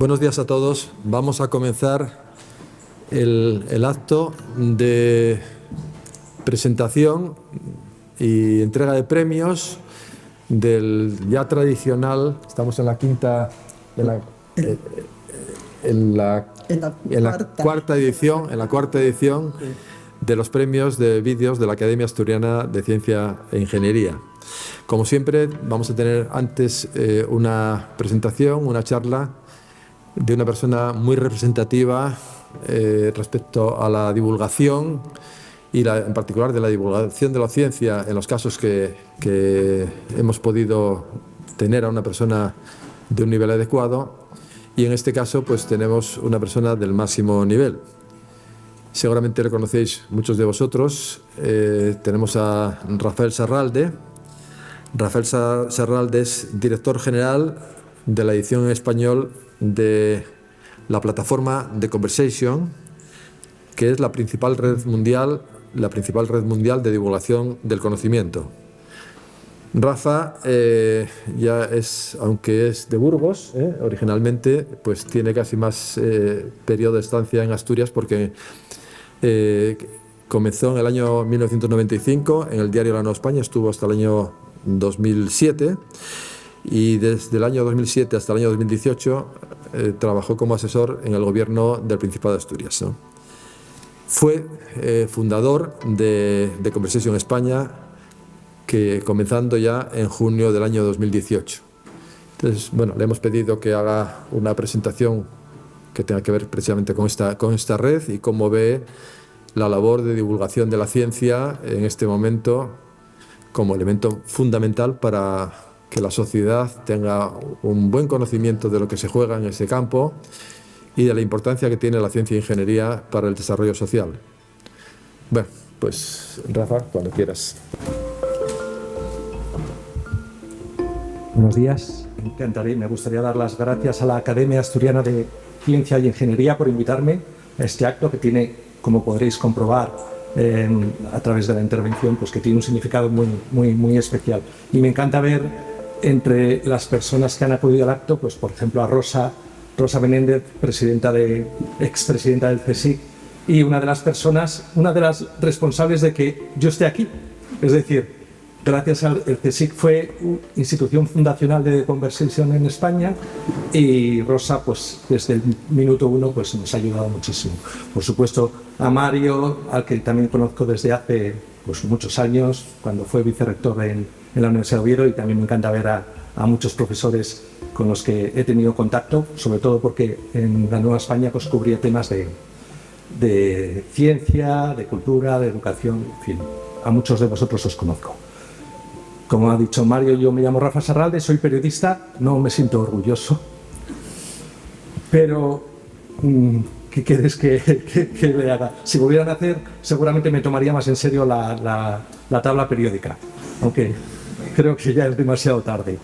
Buenos días a todos. Vamos a comenzar el acto de presentación y entrega de premios del ya tradicional. Estamos en la quinta, en la cuarta edición de los premios de vídeos de la Academia Asturiana de Ciencia e Ingeniería. Como siempre, vamos a tener antes una presentación, una charla de una persona muy representativa respecto a la divulgación y en particular de la divulgación de la ciencia en los casos que hemos podido tener a una persona de un nivel adecuado, y en este caso pues tenemos una persona del máximo nivel. Seguramente le conocéis muchos de vosotros. Tenemos a Rafael Serralde. Rafael Serralde es director general de la edición en español de la plataforma The Conversation, que es la principal red mundial de divulgación del conocimiento. Rafa ya es, aunque es de Burgos, originalmente, pues tiene casi más periodo de estancia en Asturias, porque comenzó en el año 1995 en el diario La Nueva España, estuvo hasta el año 2007, y desde el año 2007 hasta el año 2018 trabajó como asesor en el gobierno del Principado de Asturias, ¿no? Fue fundador de Conversation España, que comenzando ya en junio del año 2018. Entonces, bueno, le hemos pedido que haga una presentación que tenga que ver precisamente con esta red y cómo ve la labor de divulgación de la ciencia en este momento como elemento fundamental para que la sociedad tenga un buen conocimiento de lo que se juega en ese campo y de la importancia que tiene la ciencia e ingeniería para el desarrollo social. Bueno, pues Rafa, cuando quieras. Buenos días. Me gustaría dar las gracias a la Academia Asturiana de Ciencia y Ingeniería por invitarme a este acto que tiene, como podréis comprobar a través de la intervención, pues que tiene un significado muy especial. Y me encanta ver entre las personas que han acudido al acto, pues por ejemplo a Rosa Menéndez, expresidenta del CSIC, y una de las responsables de que yo esté aquí. Es decir, gracias al CSIC fue institución fundacional de Conversation en España, y Rosa, pues desde el minuto uno, pues nos ha ayudado muchísimo. Por supuesto a Mario, al que también conozco desde hace pues muchos años, cuando fue vicerrector en la Universidad de Oviedo, y también me encanta ver a muchos profesores con los que he tenido contacto, sobre todo porque en la Nueva España pues cubría temas de ciencia, de cultura, de educación, en fin, a muchos de vosotros os conozco. Como ha dicho Mario, yo me llamo Rafa Serralde, soy periodista, no me siento orgulloso, pero ¿qué quieres que le haga? Si volvieran a hacer, seguramente me tomaría más en serio la tabla periódica, aunque creo que ya es demasiado tarde.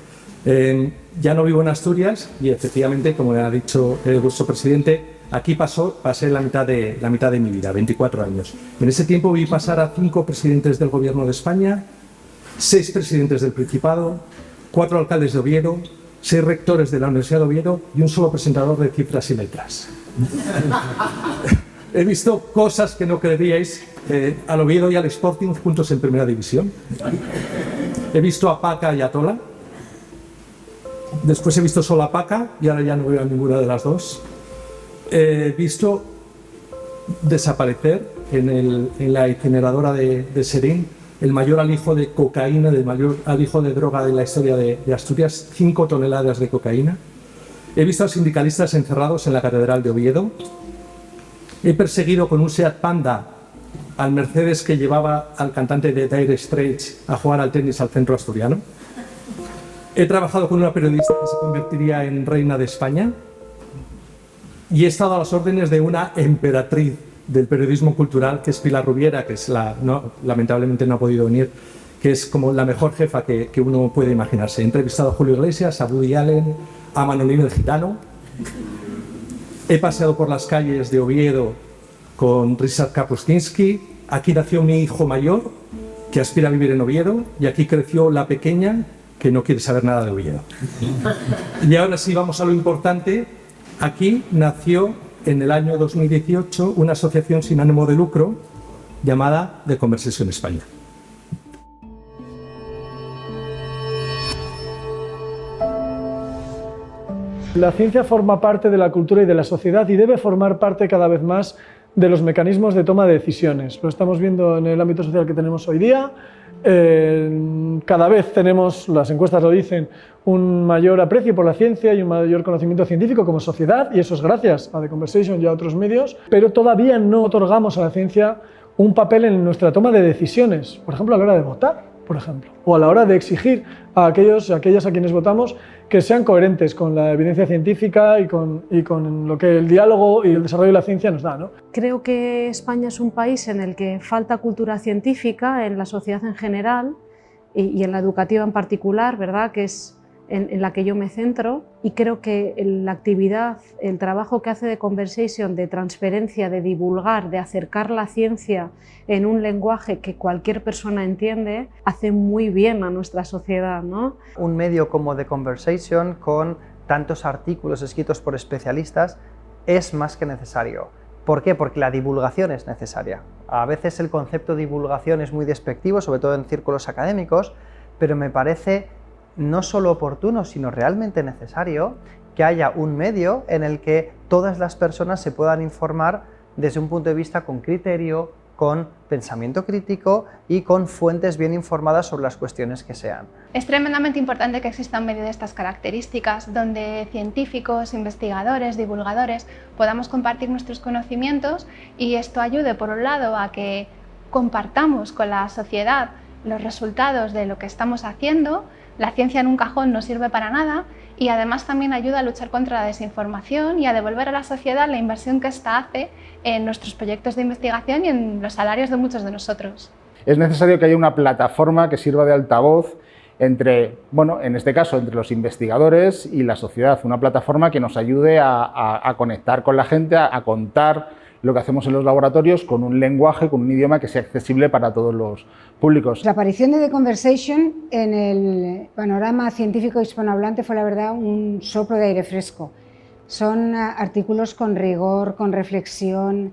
Ya no vivo en Asturias y efectivamente, como ha dicho vuestro presidente, aquí pasé la mitad de mi vida, 24 años. En ese tiempo vi pasar a 5 presidentes del Gobierno de España, 6 presidentes del Principado, 4 alcaldes de Oviedo, 6 rectores de la Universidad de Oviedo y un solo presentador de Cifras y Letras. He visto cosas que no creeríais, al Oviedo y al Sporting juntos en Primera División. He visto a Paca y a Tola. Después he visto solo a Paca y ahora ya no veo a ninguna de las dos. He visto desaparecer en la incineradora de Serín el mayor alijo de cocaína, el mayor alijo de droga de la historia de Asturias, 5 toneladas de cocaína. He visto a sindicalistas encerrados en la Catedral de Oviedo. He perseguido con un Seat Panda al Mercedes que llevaba al cantante de Dire Straits a jugar al tenis al centro asturiano. He trabajado con una periodista que se convertiría en reina de España. Y he estado a las órdenes de una emperatriz del periodismo cultural, que es Pilar Rubiera, que es lamentablemente no ha podido venir, que es como la mejor jefa que uno puede imaginarse. He entrevistado a Julio Iglesias, a Woody Allen, a Manolín el Gitano. He paseado por las calles de Oviedo con Ryszard Kapuscinski. Aquí nació mi hijo mayor, que aspira a vivir en Oviedo, y aquí creció la pequeña, que no quiere saber nada de Oviedo. Y ahora sí, vamos a lo importante. Aquí nació en el año 2018 una asociación sin ánimo de lucro llamada The Conversation España. La ciencia forma parte de la cultura y de la sociedad y debe formar parte cada vez más de los mecanismos de toma de decisiones. Lo estamos viendo en el ámbito social que tenemos hoy día. Cada vez tenemos, las encuestas lo dicen, un mayor aprecio por la ciencia y un mayor conocimiento científico como sociedad, y eso es gracias a The Conversation y a otros medios, pero todavía no otorgamos a la ciencia un papel en nuestra toma de decisiones, por ejemplo a la hora de votar, por ejemplo, o a la hora de exigir a aquellas a quienes votamos que sean coherentes con la evidencia científica y con lo que el diálogo y el desarrollo de la ciencia nos da, ¿no? Creo que España es un país en el que falta cultura científica en la sociedad en general y en la educativa en particular, ¿verdad? Que es en la que yo me centro, y creo que la actividad, el trabajo que hace The Conversation de transferencia, de divulgar, de acercar la ciencia en un lenguaje que cualquier persona entiende, hace muy bien a nuestra sociedad, ¿no? Un medio como The Conversation, con tantos artículos escritos por especialistas, es más que necesario. ¿Por qué? Porque la divulgación es necesaria. A veces el concepto de divulgación es muy despectivo, sobre todo en círculos académicos, pero me parece no solo oportuno, sino realmente necesario que haya un medio en el que todas las personas se puedan informar desde un punto de vista con criterio, con pensamiento crítico y con fuentes bien informadas sobre las cuestiones que sean. Es tremendamente importante que exista un medio de estas características, donde científicos, investigadores, divulgadores podamos compartir nuestros conocimientos, y esto ayude, por un lado, a que compartamos con la sociedad los resultados de lo que estamos haciendo. La ciencia en un cajón no sirve para nada, y además también ayuda a luchar contra la desinformación y a devolver a la sociedad la inversión que ésta hace en nuestros proyectos de investigación y en los salarios de muchos de nosotros. Es necesario que haya una plataforma que sirva de altavoz entre, bueno, en este caso, entre los investigadores y la sociedad, una plataforma que nos ayude a conectar con la gente, a contar lo que hacemos en los laboratorios con un lenguaje, con un idioma que sea accesible para todos los públicos. La aparición de The Conversation en el panorama científico hispanohablante fue, la verdad, un soplo de aire fresco. Son artículos con rigor, con reflexión,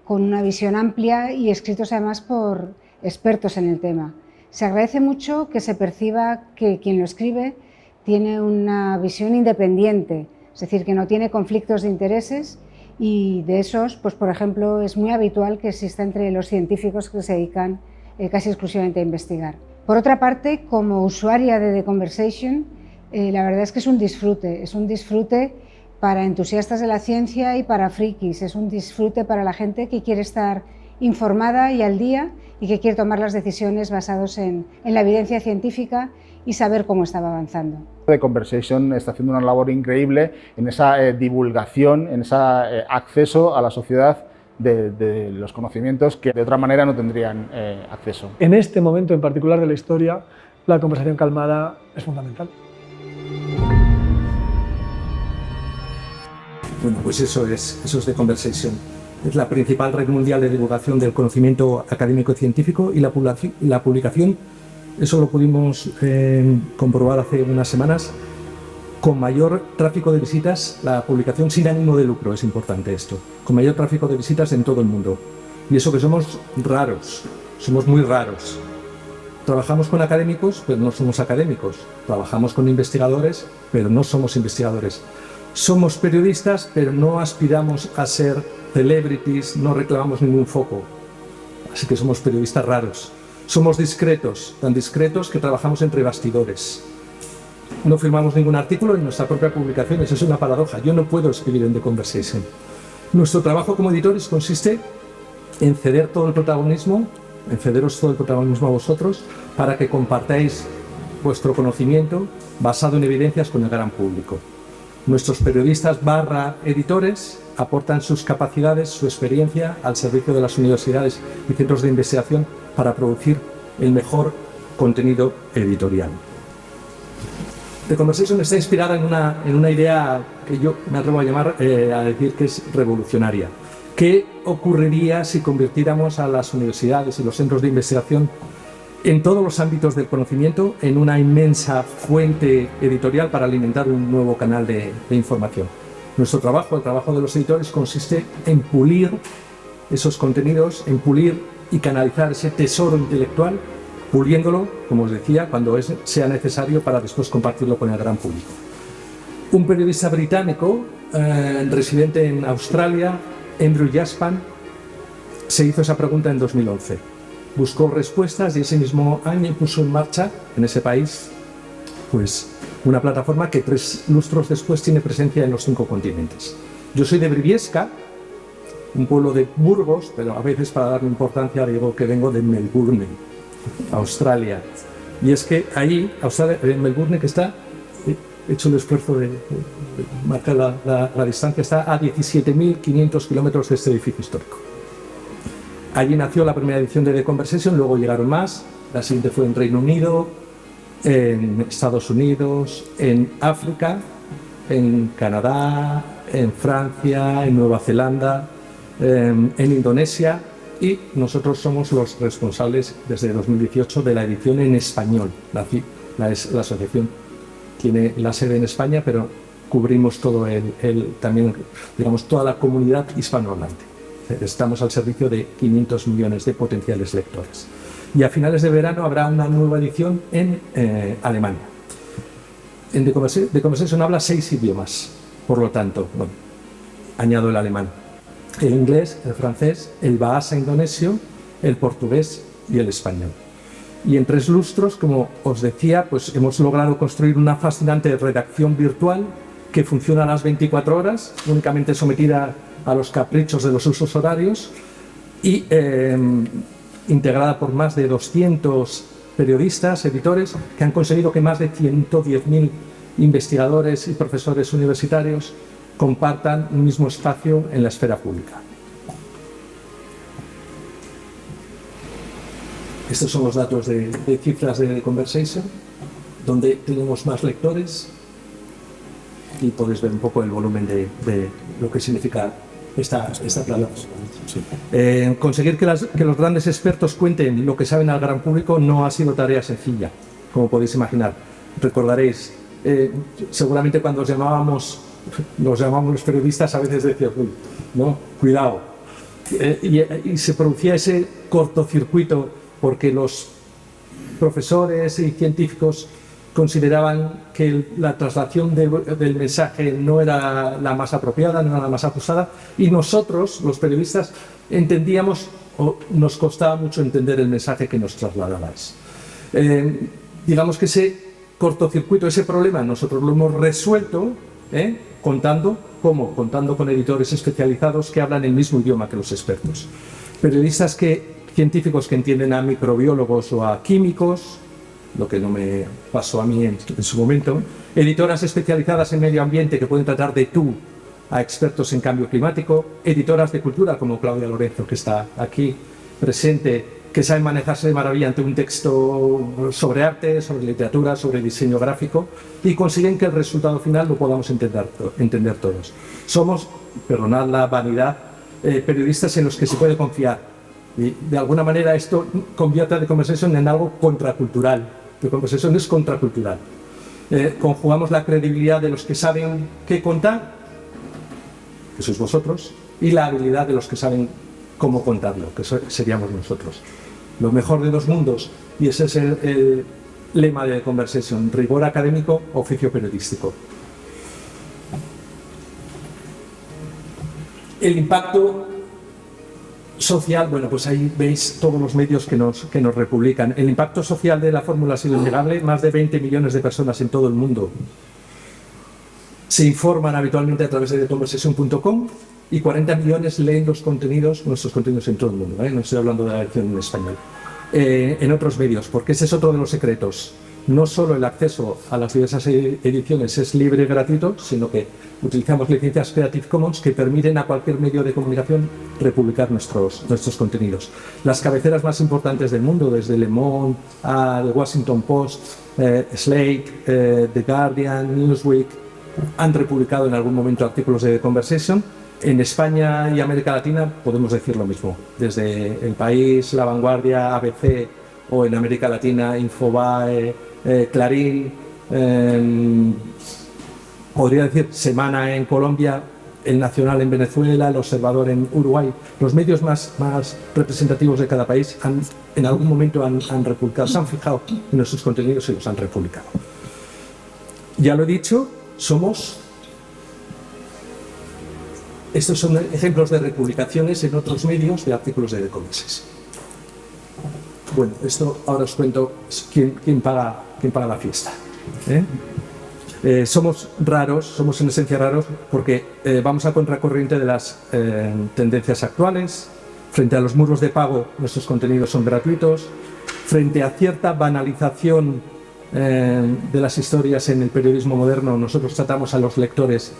con una visión amplia y escritos además por expertos en el tema. Se agradece mucho que se perciba que quien lo escribe tiene una visión independiente, es decir, que no tiene conflictos de intereses. Y de esos, pues por ejemplo, es muy habitual que exista entre los científicos que se dedican casi exclusivamente a investigar. Por otra parte, como usuaria de The Conversation, la verdad es que es un disfrute para entusiastas de la ciencia y para frikis, es un disfrute para la gente que quiere estar informada y al día y que quiere tomar las decisiones basadas en la evidencia científica y saber cómo estaba avanzando. The Conversation está haciendo una labor increíble en esa divulgación, en ese acceso a la sociedad de los conocimientos que de otra manera no tendrían acceso. En este momento en particular de la historia, la conversación calmada es fundamental. Bueno, pues eso es The Conversation. Es la principal red mundial de divulgación del conocimiento académico y científico, y la publicación, eso lo pudimos comprobar hace unas semanas, con mayor tráfico de visitas, la publicación sin ánimo de lucro, es importante esto, con mayor tráfico de visitas en todo el mundo. Y eso que somos raros, somos muy raros. Trabajamos con académicos, pero no somos académicos. Trabajamos con investigadores, pero no somos investigadores. Somos periodistas, pero no aspiramos a ser celebrities, no reclamamos ningún foco. Así que somos periodistas raros. Somos discretos, tan discretos que trabajamos entre bastidores. No firmamos ningún artículo en nuestra propia publicación, eso es una paradoja. Yo no puedo escribir en The Conversation. Nuestro trabajo como editores consiste en ceder todo el protagonismo, en cederos todo el protagonismo a vosotros, para que compartáis vuestro conocimiento basado en evidencias con el gran público. Nuestros periodistas / editores aportan sus capacidades, su experiencia al servicio de las universidades y centros de investigación para producir el mejor contenido editorial. The Conversation está inspirada en una idea que yo me atrevo a llamar, a decir que es revolucionaria. ¿Qué ocurriría si convirtiéramos a las universidades y los centros de investigación en todos los ámbitos del conocimiento en una inmensa fuente editorial para alimentar un nuevo canal de información? Nuestro trabajo, el trabajo de los editores, consiste en pulir esos contenidos, en pulir y canalizar ese tesoro intelectual, puliéndolo, como os decía, cuando sea necesario para después compartirlo con el gran público. Un periodista británico, residente en Australia, Andrew Jaspan, se hizo esa pregunta en 2011. Buscó respuestas y ese mismo año puso en marcha en ese país pues, una plataforma que 3 lustros después tiene presencia en los 5 continentes. Yo soy de Briviesca, un pueblo de Burgos, pero a veces para darle importancia digo que vengo de Melbourne, Australia. Y es que ahí, en Melbourne, que está, he hecho el esfuerzo de marcar la distancia, está a 17.500 kilómetros de este edificio histórico. Allí nació la primera edición de The Conversation, luego llegaron más, la siguiente fue en Reino Unido, en Estados Unidos, en África, en Canadá, en Francia, en Nueva Zelanda, en Indonesia, y nosotros somos los responsables desde 2018 de la edición en español. La asociación tiene la sede en España, pero cubrimos todo también, digamos, toda la comunidad hispanohablante. Estamos al servicio de 500 millones de potenciales lectores. Y a finales de verano habrá una nueva edición en Alemania. En The Conversation habla 6 idiomas, por lo tanto, bueno, añado el alemán, el inglés, el francés, el bahasa indonesio, el portugués y el español. Y en 3 lustros, como os decía, pues hemos logrado construir una fascinante redacción virtual que funciona a las 24 horas, únicamente sometida a los caprichos de los usos horarios y integrada por más de 200 periodistas, editores, que han conseguido que más de 110.000 investigadores y profesores universitarios compartan un mismo espacio en la esfera pública. Estos son los datos de cifras de The Conversation, donde tenemos más lectores y podéis ver un poco el volumen de lo que significa esta plataforma. Conseguir que los grandes expertos cuenten lo que saben al gran público no ha sido tarea sencilla, como podéis imaginar. Recordaréis, seguramente cuando nos llamábamos los periodistas, a veces decíamos, no, cuidado. Y se producía ese cortocircuito porque los profesores y científicos consideraban que la traslación del mensaje no era la más apropiada, no era la más ajustada, y nosotros, los periodistas, entendíamos o nos costaba mucho entender el mensaje que nos trasladabais. Digamos que ese cortocircuito, ese problema, nosotros lo hemos resuelto contando con editores especializados que hablan el mismo idioma que los expertos. Periodistas científicos que entienden a microbiólogos o a químicos, lo que no me pasó a mí en su momento, editoras especializadas en medio ambiente que pueden tratar de tú a expertos en cambio climático, editoras de cultura como Claudia Lorenzo, que está aquí presente, que saben manejarse de maravilla ante un texto sobre arte, sobre literatura, sobre diseño gráfico, y consiguen que el resultado final lo podamos entender todos. Somos, perdonad la vanidad, periodistas en los que se puede confiar. Y de alguna manera esto convierte a The Conversation en algo contracultural. The Conversation es contracultural. Conjugamos la credibilidad de los que saben qué contar, que sois vosotros, y la habilidad de los que saben cómo contarlo, que seríamos nosotros. Lo mejor de 2 mundos, y ese es el lema de The Conversation: rigor académico, oficio periodístico. El impacto social, bueno, pues ahí veis todos los medios que nos republican. El impacto social de la fórmula ha sido innegable. Más de 20 millones de personas en todo el mundo se informan habitualmente a través de theconversation.com y 40 millones leen nuestros contenidos en todo el mundo. No estoy hablando de la versión en español. En otros medios, porque ese es otro de los secretos. No solo el acceso a las diversas ediciones es libre y gratuito, sino que utilizamos licencias Creative Commons que permiten a cualquier medio de comunicación republicar nuestros contenidos. Las cabeceras más importantes del mundo, desde Le Monde al Washington Post, Slate, The Guardian, Newsweek, han republicado en algún momento artículos de The Conversation. En España y América Latina podemos decir lo mismo. Desde El País, La Vanguardia, ABC, o en América Latina, Infobae, Clarín, podría decir Semana en Colombia, El Nacional en Venezuela, El Observador en Uruguay. Los medios más representativos de cada país en algún momento han republicado, se han fijado en nuestros contenidos y los han republicado. Ya lo he dicho, estos son ejemplos de republicaciones en otros medios de artículos de The Conversation. Bueno, esto ahora os cuento quién paga la fiesta. Somos raros, somos en esencia raros porque vamos a contracorriente de las tendencias actuales. Frente a los muros de pago, nuestros contenidos son gratuitos. Frente a cierta banalización de las historias en el periodismo moderno, nosotros tratamos a los lectores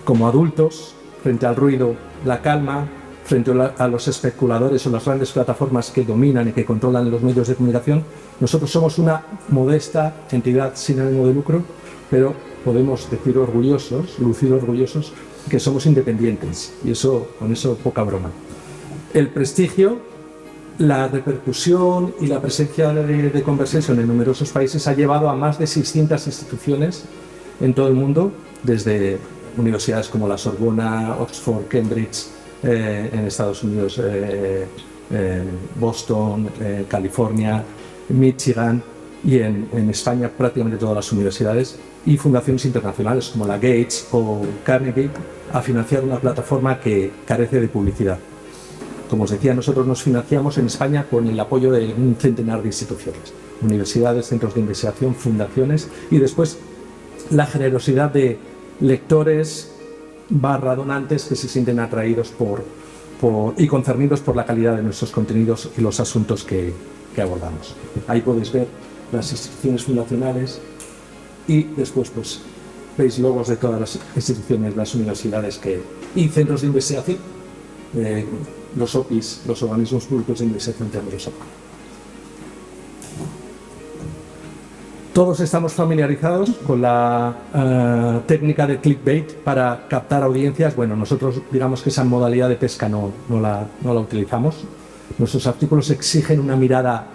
como adultos. Frente al ruido, la calma. Frente a los especuladores o las grandes plataformas que dominan y que controlan los medios de comunicación, nosotros somos una modesta entidad sin ánimo de lucro, pero podemos decir lucir orgullosos, que somos independientes, y con eso poca broma. El prestigio, la repercusión y la presencia de Conversation en numerosos países ha llevado a más de 600 instituciones en todo el mundo, desde universidades como la Sorbona, Oxford, Cambridge, en Estados Unidos, Boston, California, Michigan, y en España prácticamente todas las universidades, y fundaciones internacionales como la Gates o Carnegie, a financiar una plataforma que carece de publicidad. Como os decía, nosotros nos financiamos en España con el apoyo de un centenar de instituciones, universidades, centros de investigación, fundaciones, y después la generosidad de lectores donantes que se sienten atraídos y concernidos por la calidad de nuestros contenidos y los asuntos que abordamos. Ahí podéis ver las instituciones fundacionales y después pues veis logos de todas las instituciones, las universidades y centros de investigación, los OPIs, los organismos públicos de investigación de los OPIs. Todos estamos familiarizados con la técnica de clickbait para captar audiencias. Bueno, nosotros digamos que esa modalidad de pesca no la utilizamos. Nuestros artículos exigen una mirada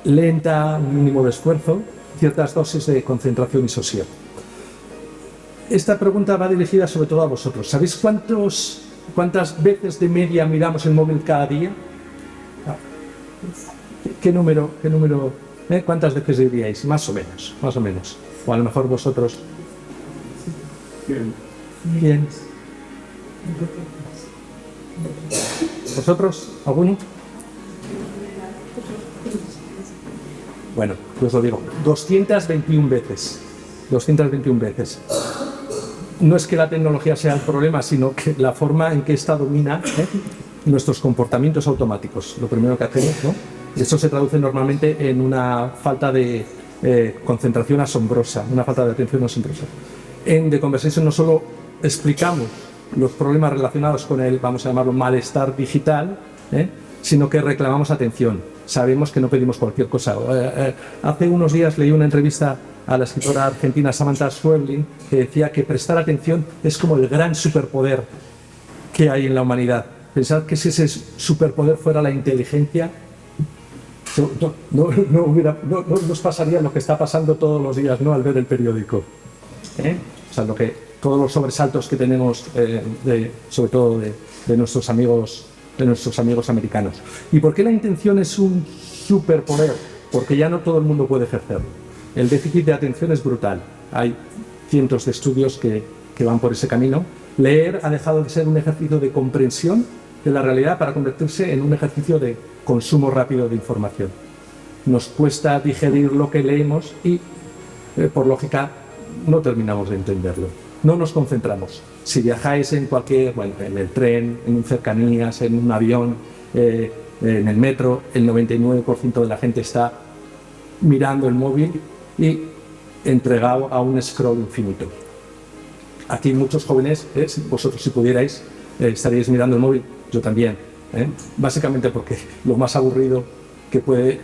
lenta, un mínimo de esfuerzo, ciertas dosis de concentración y sosiego. Esta pregunta va dirigida sobre todo a vosotros. ¿Sabéis cuántas veces de media miramos el móvil cada día? ¿Qué número? ¿Cuántas veces diríais? Más o menos. O a lo mejor vosotros. Bien. ¿Vosotros? ¿Alguno? Bueno, pues lo digo. 221 veces. 221 veces. No es que la tecnología sea el problema, sino que la forma en que esta domina nuestros comportamientos automáticos. Lo primero que hacemos, ¿no? Eso se traduce normalmente en una falta de concentración asombrosa, una falta de atención asombrosa. En The Conversation no solo explicamos los problemas relacionados con el, vamos a llamarlo, malestar digital, sino que reclamamos atención. Sabemos que no pedimos cualquier cosa. Hace unos días leí una entrevista a la escritora argentina Samantha Schweblin, que decía que prestar atención es como el gran superpoder que hay en la humanidad. Pensad que si ese superpoder fuera la inteligencia, no nos pasaría lo que está pasando todos los días, ¿no? Al ver el periódico. O sea, todos los sobresaltos que tenemos, sobre todo de nuestros amigos americanos. ¿Y por qué la intención es un superpoder? Porque ya no todo el mundo puede ejercerlo. El déficit de atención es brutal. Hay cientos de estudios que van por ese camino. Leer ha dejado de ser un ejercicio de comprensión de la realidad para convertirse en un ejercicio de consumo rápido de información. Nos cuesta digerir lo que leemos y, por lógica, no terminamos de entenderlo. No nos concentramos. Si viajáis en en el tren, en cercanías, en un avión, en el metro, el 99% de la gente está mirando el móvil y entregado a un scroll infinito. Aquí muchos jóvenes, vosotros si pudierais, estaríais mirando el móvil, yo también, básicamente porque lo más aburrido que puede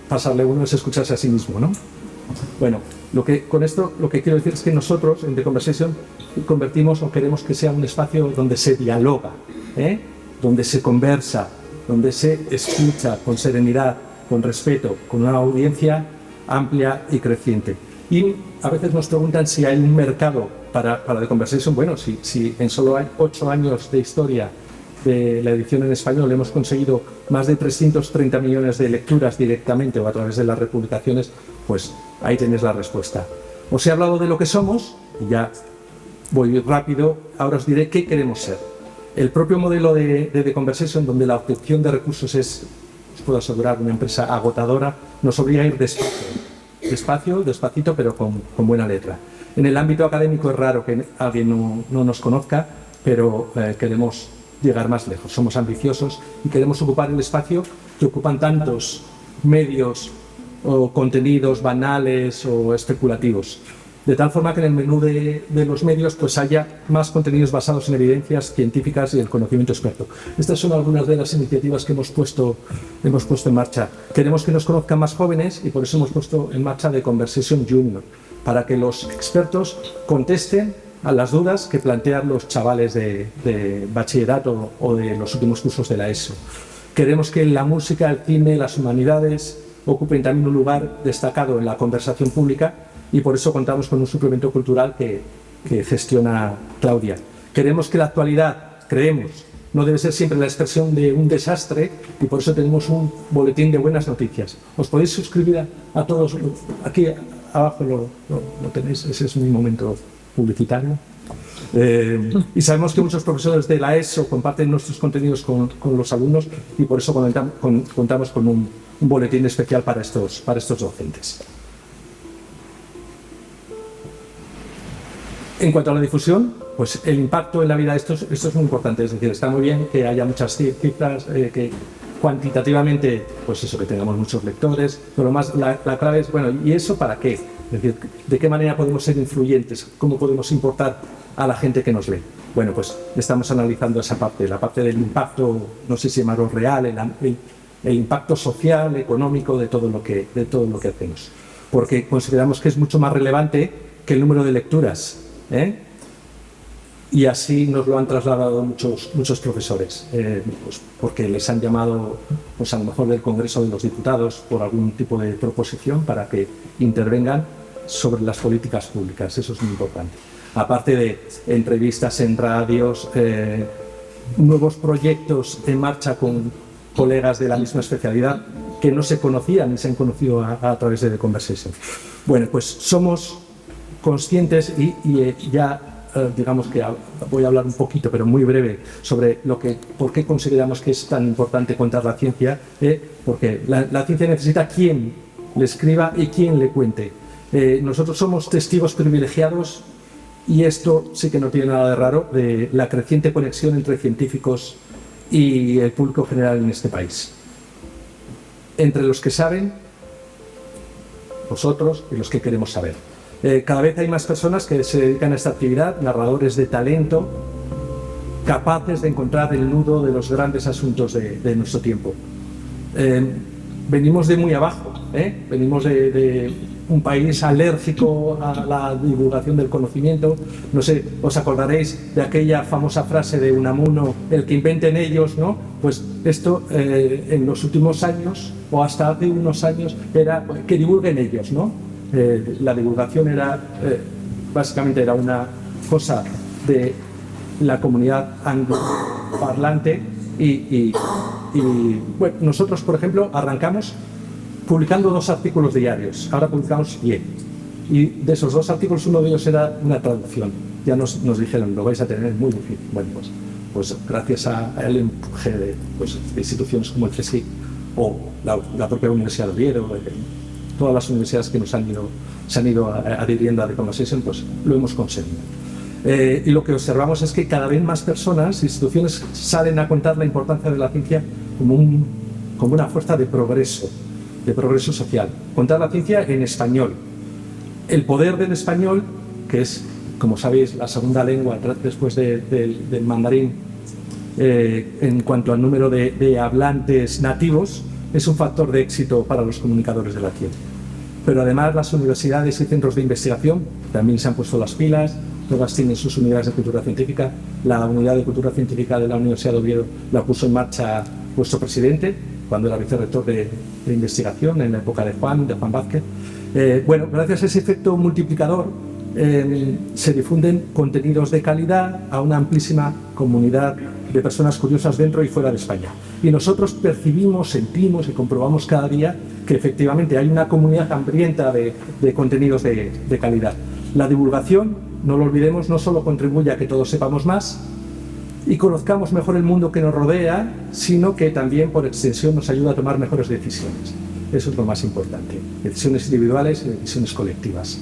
pasarle a uno es escucharse a sí mismo, ¿no? Bueno, con esto lo que quiero decir es que nosotros en The Conversation convertimos o queremos que sea un espacio donde se dialoga, donde se conversa, donde se escucha con serenidad, con respeto, con una audiencia amplia y creciente. Y a veces nos preguntan si hay un mercado para The Conversation, bueno, si en solo 8 años de historia de la edición en español hemos conseguido más de 330 millones de lecturas directamente o a través de las republicaciones, pues ahí tenéis la respuesta. Os he hablado de lo que somos, y ya voy rápido, ahora os diré qué queremos ser. El propio modelo de The Conversation, donde la obtención de recursos es, os puedo asegurar, una empresa agotadora, nos obliga a ir despacito, pero con buena letra. En el ámbito académico es raro que alguien no nos conozca, pero queremos llegar más lejos. Somos ambiciosos y queremos ocupar el espacio que ocupan tantos medios o contenidos banales o especulativos. De tal forma que en el menú de los medios pues haya más contenidos basados en evidencias científicas y el conocimiento experto. Estas son algunas de las iniciativas que hemos puesto en marcha. Queremos que nos conozcan más jóvenes y por eso hemos puesto en marcha The Conversation Junior, para que los expertos contesten a las dudas que plantean los chavales de bachillerato o de los últimos cursos de la ESO. Queremos que la música, el cine, las humanidades ocupen también un lugar destacado en la conversación pública y por eso contamos con un suplemento cultural que gestiona Claudia. Queremos que la actualidad, no debe ser siempre la expresión de un desastre y por eso tenemos un boletín de buenas noticias. Os podéis suscribir a todos, aquí abajo lo tenéis, ese es mi momento publicitario. Y sabemos que muchos profesores de la ESO comparten nuestros contenidos con los alumnos y por eso contamos con un boletín especial para estos docentes. En cuanto a la difusión, pues el impacto en la vida, esto es muy importante, es decir, está muy bien que haya muchas cifras, que cuantitativamente, pues eso, que tengamos muchos lectores, pero más la clave es, bueno, ¿y eso para qué? Es decir, ¿de qué manera podemos ser influyentes? ¿Cómo podemos importar a la gente que nos lee? Bueno, pues estamos analizando esa parte, la parte del impacto, no sé si llamarlo real, el impacto social, económico de todo lo que hacemos. Porque consideramos que es mucho más relevante que el número de lecturas, y así nos lo han trasladado muchos profesores, pues porque les han llamado, pues a lo mejor del Congreso de los Diputados por algún tipo de proposición para que intervengan sobre las políticas públicas. Eso es muy importante. Aparte de entrevistas en radios, nuevos proyectos en marcha con colegas de la misma especialidad que no se conocían y se han conocido a través de The Conversation. Bueno, pues somos conscientes y ya digamos que voy a hablar un poquito, pero muy breve, sobre por qué consideramos que es tan importante contar la ciencia, porque la ciencia necesita quien le escriba y quien le cuente. Nosotros somos testigos privilegiados, y esto sí que no tiene nada de raro, de la creciente conexión entre científicos y el público general en este país. Entre los que saben, vosotros, y los que queremos saber. Cada vez hay más personas que se dedican a esta actividad, narradores de talento, capaces de encontrar el nudo de los grandes asuntos de nuestro tiempo. Venimos de muy abajo, venimos de un país alérgico a la divulgación del conocimiento. No sé, os acordaréis de aquella famosa frase de Unamuno, el que inventen ellos, ¿no? Pues esto en los últimos años, o hasta hace unos años, era que divulguen ellos, ¿no? La divulgación básicamente era una cosa de la comunidad angloparlante y bueno, nosotros, por ejemplo, arrancamos publicando 2 artículos diarios, ahora publicamos 10. Y de esos 2 artículos, uno de ellos era una traducción. Ya nos dijeron, lo vais a tener muy difícil. Bueno, pues gracias al empuje de instituciones como el CSIC o la propia Universidad de Oviedo, todas las universidades que se han ido adhiriendo a The Conversation, pues lo hemos conseguido. Y lo que observamos es que cada vez más personas, instituciones, salen a contar la importancia de la ciencia como una fuerza de progreso social. Contar la ciencia en español. El poder del español, que es, como sabéis, la segunda lengua después del mandarín en cuanto al número de hablantes nativos, es un factor de éxito para los comunicadores de la ciencia. Pero además las universidades y centros de investigación también se han puesto las pilas, todas tienen sus unidades de cultura científica. La unidad de cultura científica de la Universidad de Oviedo la puso en marcha vuestro presidente, cuando era vicerrector de investigación, en la época de Juan Vázquez. Bueno, gracias a ese efecto multiplicador se difunden contenidos de calidad a una amplísima comunidad de personas curiosas dentro y fuera de España. Y nosotros percibimos, sentimos y comprobamos cada día que efectivamente hay una comunidad hambrienta de contenidos de calidad. La divulgación, no lo olvidemos, no solo contribuye a que todos sepamos más y conozcamos mejor el mundo que nos rodea, sino que también por extensión nos ayuda a tomar mejores decisiones. Eso es lo más importante, decisiones individuales y decisiones colectivas.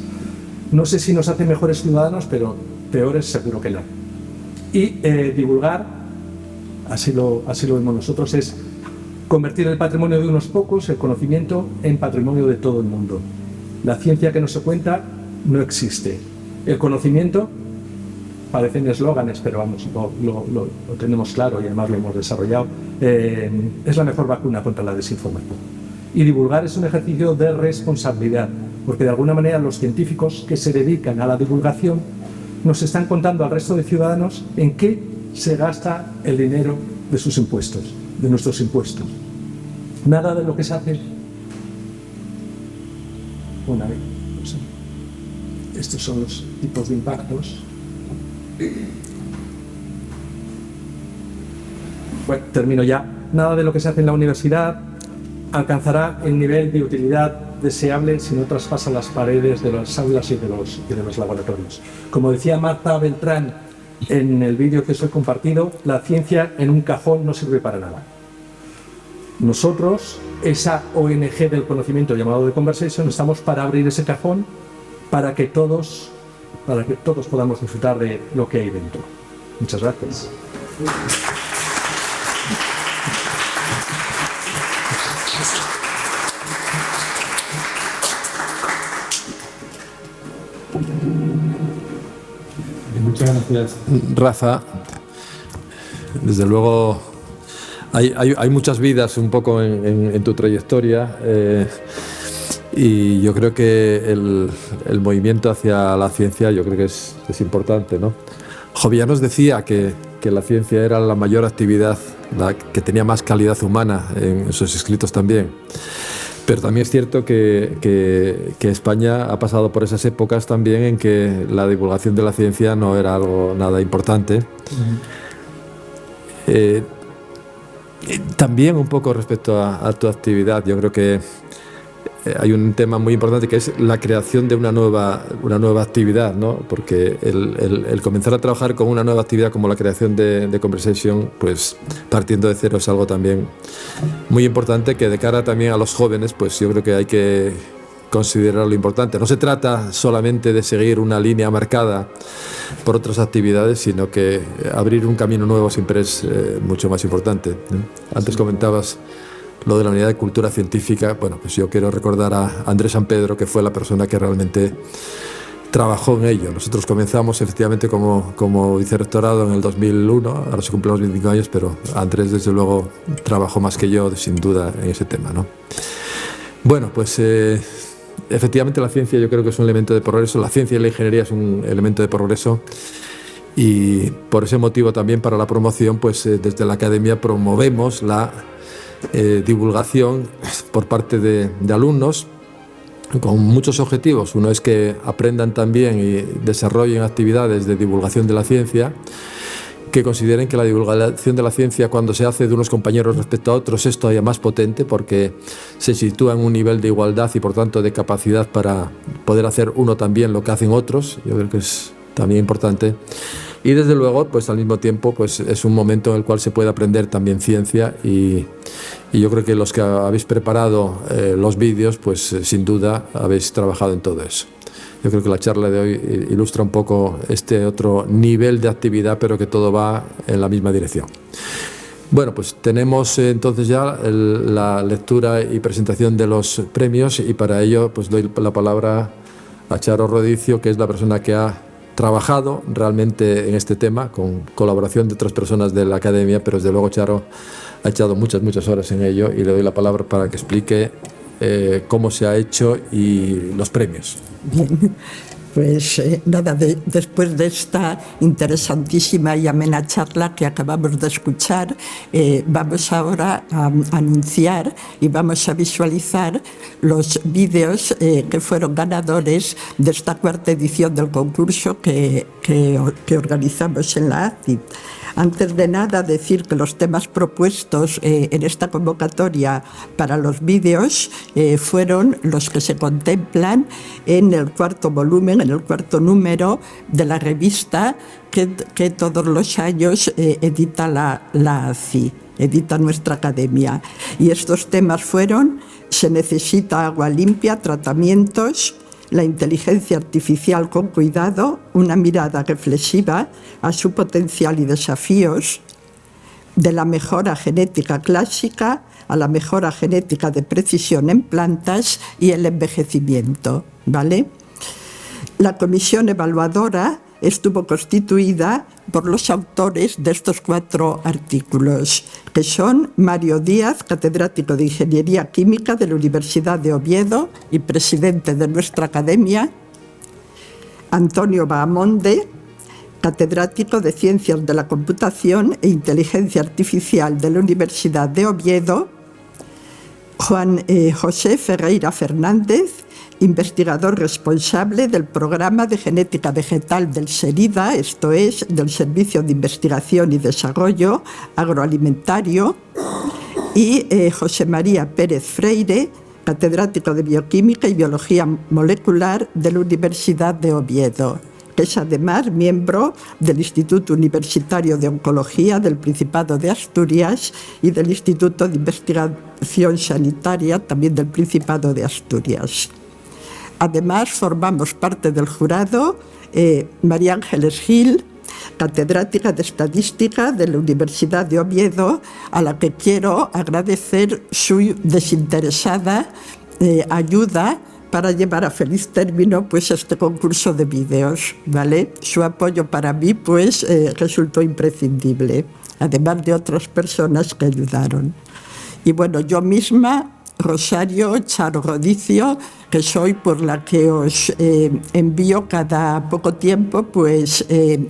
No sé si nos hace mejores ciudadanos, pero peores seguro que no. Y divulgar, así lo vemos nosotros, es convertir el patrimonio de unos pocos, el conocimiento, en patrimonio de todo el mundo. La ciencia que no se cuenta no existe. El conocimiento, parecen eslóganes, pero vamos, lo tenemos claro y además lo hemos desarrollado, es la mejor vacuna contra la desinformación. Y divulgar es un ejercicio de responsabilidad, porque de alguna manera los científicos que se dedican a la divulgación nos están contando al resto de ciudadanos en qué se gasta el dinero de sus impuestos, de nuestros impuestos. Nada de lo que se hace una vez. No sé. Estos son los tipos de impactos. Bueno, termino ya. Nada de lo que se hace en la universidad alcanzará el nivel de utilidad deseable si no traspasa las paredes de las aulas y de los laboratorios. Como decía Marta Beltrán en el vídeo que os he compartido, la ciencia en un cajón no sirve para nada. Nosotros, esa ONG del conocimiento llamado The Conversation, estamos para abrir ese cajón para que todos podamos disfrutar de lo que hay dentro. Muchas gracias. Muchas gracias, Rafa. Desde luego hay muchas vidas un poco en tu trayectoria y yo creo que el movimiento hacia la ciencia yo creo que es importante, ¿no? Jovellanos decía que la ciencia era la mayor actividad, la que tenía más calidad humana en sus escritos también. Pero también es cierto que España ha pasado por esas épocas también en que la divulgación de la ciencia no era algo nada importante. También un poco respecto a tu actividad, yo creo que hay un tema muy importante que es la creación de una nueva actividad, ¿no? Porque el comenzar a trabajar con una nueva actividad como la creación de Conversation, pues partiendo de cero es algo también muy importante que de cara también a los jóvenes, pues yo creo que hay que considerarlo importante. No se trata solamente de seguir una línea marcada por otras actividades, sino que abrir un camino nuevo siempre es mucho más importante, ¿no? Antes comentabas lo de la unidad de cultura científica. Bueno, pues yo quiero recordar a Andrés San Pedro, que fue la persona que realmente trabajó en ello. Nosotros comenzamos efectivamente como vicerrectorado en el 2001, ahora se cumplen los 25 años, pero Andrés desde luego trabajó más que yo, sin duda, en ese tema, ¿no? Bueno, pues efectivamente la ciencia yo creo que es un elemento de progreso, la ciencia y la ingeniería es un elemento de progreso y por ese motivo también para la promoción, pues desde la Academia promovemos la divulgación por parte de alumnos con muchos objetivos. Uno es que aprendan también y desarrollen actividades de divulgación de la ciencia, que consideren que la divulgación de la ciencia cuando se hace de unos compañeros respecto a otros es todavía más potente porque se sitúa en un nivel de igualdad y por tanto de capacidad para poder hacer uno también lo que hacen otros. Yo creo que es también importante. Y desde luego, pues al mismo tiempo, pues es un momento en el cual se puede aprender también ciencia y yo creo que los que habéis preparado los vídeos, pues sin duda habéis trabajado en todo eso. Yo creo que la charla de hoy ilustra un poco este otro nivel de actividad, pero que todo va en la misma dirección. Bueno, pues tenemos entonces ya la lectura y presentación de los premios y para ello pues doy la palabra a Charo Rodicio, que es la persona que ha trabajado realmente en este tema con colaboración de otras personas de la Academia, pero desde luego Charo ha echado muchas horas en ello y le doy la palabra para que explique cómo se ha hecho y los premios. Bien. Pues nada, después de esta interesantísima y amena charla que acabamos de escuchar, vamos ahora a anunciar y vamos a visualizar los vídeos que fueron ganadores de esta cuarta edición del concurso que organizamos en la ACID. Antes de nada, decir que los temas propuestos en esta convocatoria para los vídeos fueron los que se contemplan en el cuarto volumen, en el cuarto número de la revista que todos los años edita la ACI, edita nuestra academia. Y estos temas fueron: se necesita agua limpia, tratamientos, la inteligencia artificial con cuidado, una mirada reflexiva a su potencial y desafíos, de la mejora genética clásica a la mejora genética de precisión en plantas y el envejecimiento, ¿vale? La comisión evaluadora estuvo constituida por los autores de estos 4 artículos, que son Mario Díaz, catedrático de Ingeniería Química de la Universidad de Oviedo y presidente de nuestra academia; Antonio Bahamonde, catedrático de Ciencias de la Computación e Inteligencia Artificial de la Universidad de Oviedo; Juan José Ferreira Fernández, investigador responsable del programa de genética vegetal del SERIDA, esto es, del Servicio de Investigación y Desarrollo Agroalimentario; y José María Pérez Freire, catedrático de Bioquímica y Biología Molecular de la Universidad de Oviedo, que es además miembro del Instituto Universitario de Oncología del Principado de Asturias y del Instituto de Investigación Sanitaria, también del Principado de Asturias. Además, formamos parte del jurado María Ángeles Gil, catedrática de Estadística de la Universidad de Oviedo, a la que quiero agradecer su desinteresada ayuda para llevar a feliz término pues este concurso de vídeos, ¿vale? Su apoyo para mí pues resultó imprescindible, además de otras personas que ayudaron. Y bueno, yo misma, Rosario Charo Rodicio, que soy por la que os envío cada poco tiempo pues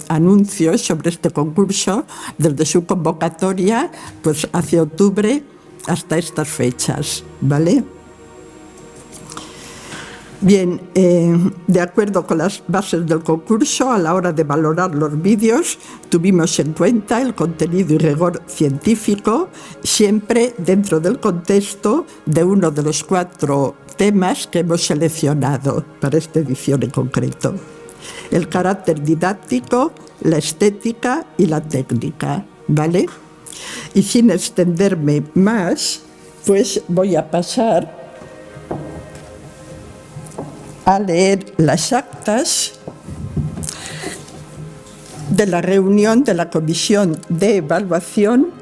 anuncios sobre este concurso desde su convocatoria pues hacia octubre hasta estas fechas, ¿vale? Bien, de acuerdo con las bases del concurso, a la hora de valorar los vídeos, tuvimos en cuenta el contenido y rigor científico, siempre dentro del contexto de uno de los 4 temas que hemos seleccionado para esta edición en concreto: el carácter didáctico, la estética y la técnica, ¿vale? Y sin extenderme más, pues voy a pasar a leer las actas de la reunión de la Comisión de Evaluación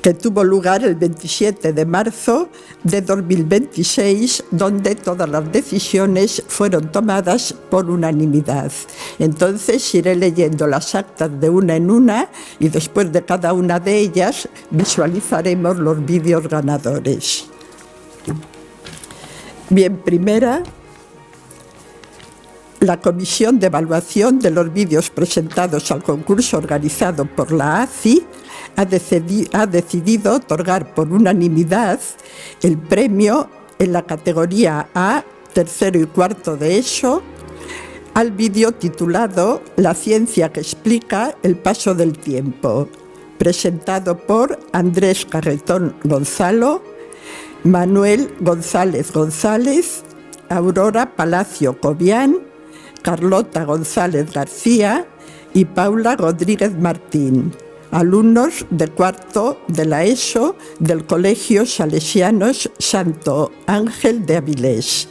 que tuvo lugar el 27 de marzo de 2026, donde todas las decisiones fueron tomadas por unanimidad. Entonces iré leyendo las actas de una en una y después de cada una de ellas visualizaremos los vídeos ganadores. Bien, primera, la Comisión de Evaluación de los vídeos presentados al concurso organizado por la ACI ha decidido otorgar por unanimidad el premio en la categoría A, tercero y cuarto de ESO, al vídeo titulado La ciencia que explica el paso del tiempo, presentado por Andrés Carretón Gonzalo, Manuel González González, Aurora Palacio Cobian, Carlota González García y Paula Rodríguez Martín, alumnos de cuarto de la ESO del Colegio Salesianos Santo Ángel de Avilés,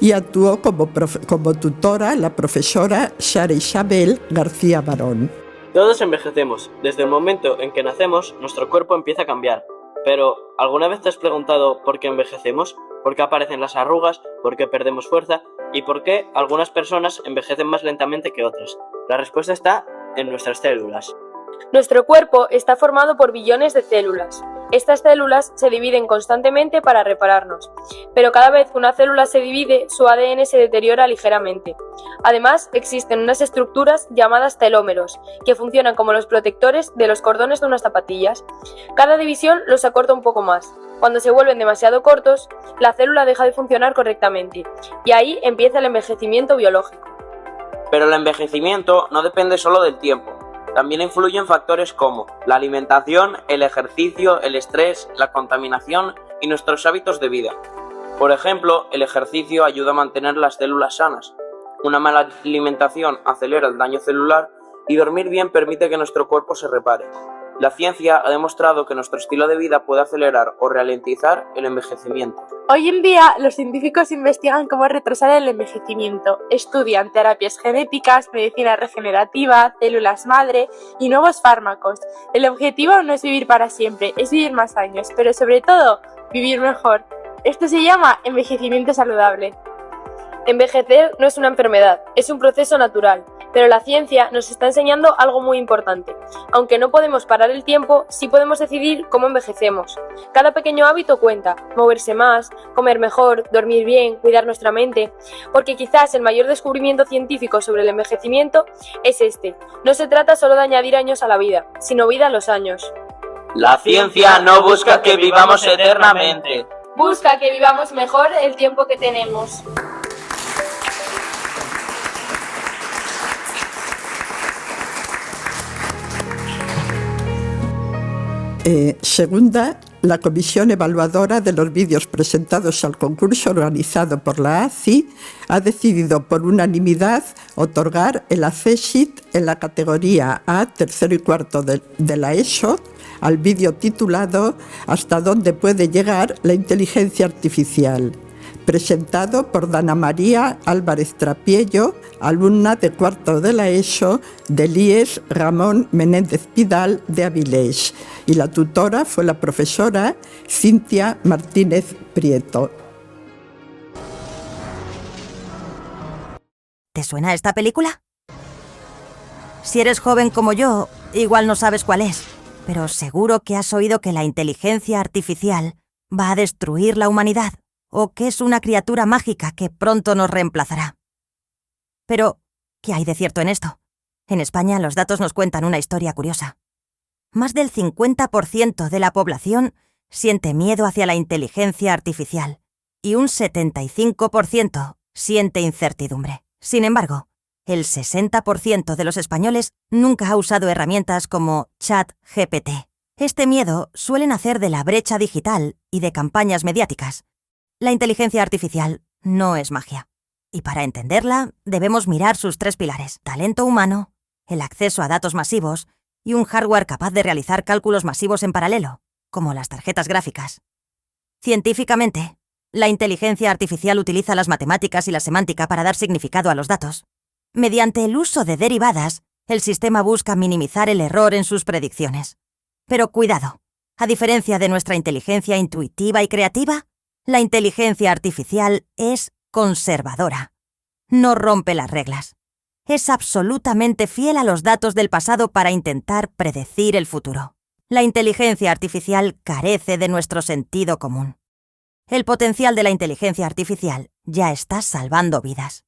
y actuó como tutora la profesora Sara Isabel García Barón. Todos envejecemos. Desde el momento en que nacemos, nuestro cuerpo empieza a cambiar. Pero, ¿alguna vez te has preguntado por qué envejecemos? ¿Por qué aparecen las arrugas? ¿Por qué perdemos fuerza? ¿Y por qué algunas personas envejecen más lentamente que otras? La respuesta está en nuestras células. Nuestro cuerpo está formado por billones de células. Estas células se dividen constantemente para repararnos, pero cada vez que una célula se divide, su ADN se deteriora ligeramente. Además, existen unas estructuras llamadas telómeros, que funcionan como los protectores de los cordones de unas zapatillas. Cada división los acorta un poco más. Cuando se vuelven demasiado cortos, la célula deja de funcionar correctamente, y ahí empieza el envejecimiento biológico. Pero el envejecimiento no depende solo del tiempo. También influyen factores como la alimentación, el ejercicio, el estrés, la contaminación y nuestros hábitos de vida. Por ejemplo, el ejercicio ayuda a mantener las células sanas. Una mala alimentación acelera el daño celular y dormir bien permite que nuestro cuerpo se repare. La ciencia ha demostrado que nuestro estilo de vida puede acelerar o ralentizar el envejecimiento. Hoy en día, los científicos investigan cómo retrasar el envejecimiento, estudian terapias genéticas, medicina regenerativa, células madre y nuevos fármacos. El objetivo no es vivir para siempre, es vivir más años, pero sobre todo, vivir mejor. Esto se llama envejecimiento saludable. Envejecer no es una enfermedad, es un proceso natural. Pero la ciencia nos está enseñando algo muy importante. Aunque no podemos parar el tiempo, sí podemos decidir cómo envejecemos. Cada pequeño hábito cuenta: moverse más, comer mejor, dormir bien, cuidar nuestra mente. Porque quizás el mayor descubrimiento científico sobre el envejecimiento es este. No se trata solo de añadir años a la vida, sino vida a los años. La ciencia no busca que vivamos eternamente. Busca que vivamos mejor el tiempo que tenemos. Segunda, la comisión evaluadora de los vídeos presentados al concurso organizado por la ACI ha decidido por unanimidad otorgar el ACESIT en la categoría A, tercero y cuarto de la ESO, al vídeo titulado «Hasta dónde puede llegar la inteligencia artificial», presentado por Dana María Álvarez Trapiello, alumna de cuarto de la ESO del IES Ramón Menéndez Pidal de Avilés, y la tutora fue la profesora Cintia Martínez Prieto. ¿Te suena esta película? Si eres joven como yo, igual no sabes cuál es, pero seguro que has oído que la inteligencia artificial va a destruir la humanidad, o que es una criatura mágica que pronto nos reemplazará. Pero, ¿qué hay de cierto en esto? En España los datos nos cuentan una historia curiosa. Más del 50% de la población siente miedo hacia la inteligencia artificial y un 75% siente incertidumbre. Sin embargo, el 60% de los españoles nunca ha usado herramientas como ChatGPT. Este miedo suele nacer de la brecha digital y de campañas mediáticas. La inteligencia artificial no es magia. Y para entenderla, debemos mirar sus tres pilares: talento humano, el acceso a datos masivos y un hardware capaz de realizar cálculos masivos en paralelo, como las tarjetas gráficas. Científicamente, la inteligencia artificial utiliza las matemáticas y la semántica para dar significado a los datos. Mediante el uso de derivadas, el sistema busca minimizar el error en sus predicciones. Pero cuidado, a diferencia de nuestra inteligencia intuitiva y creativa, la inteligencia artificial es conservadora. No rompe las reglas. Es absolutamente fiel a los datos del pasado para intentar predecir el futuro. La inteligencia artificial carece de nuestro sentido común. El potencial de la inteligencia artificial ya está salvando vidas.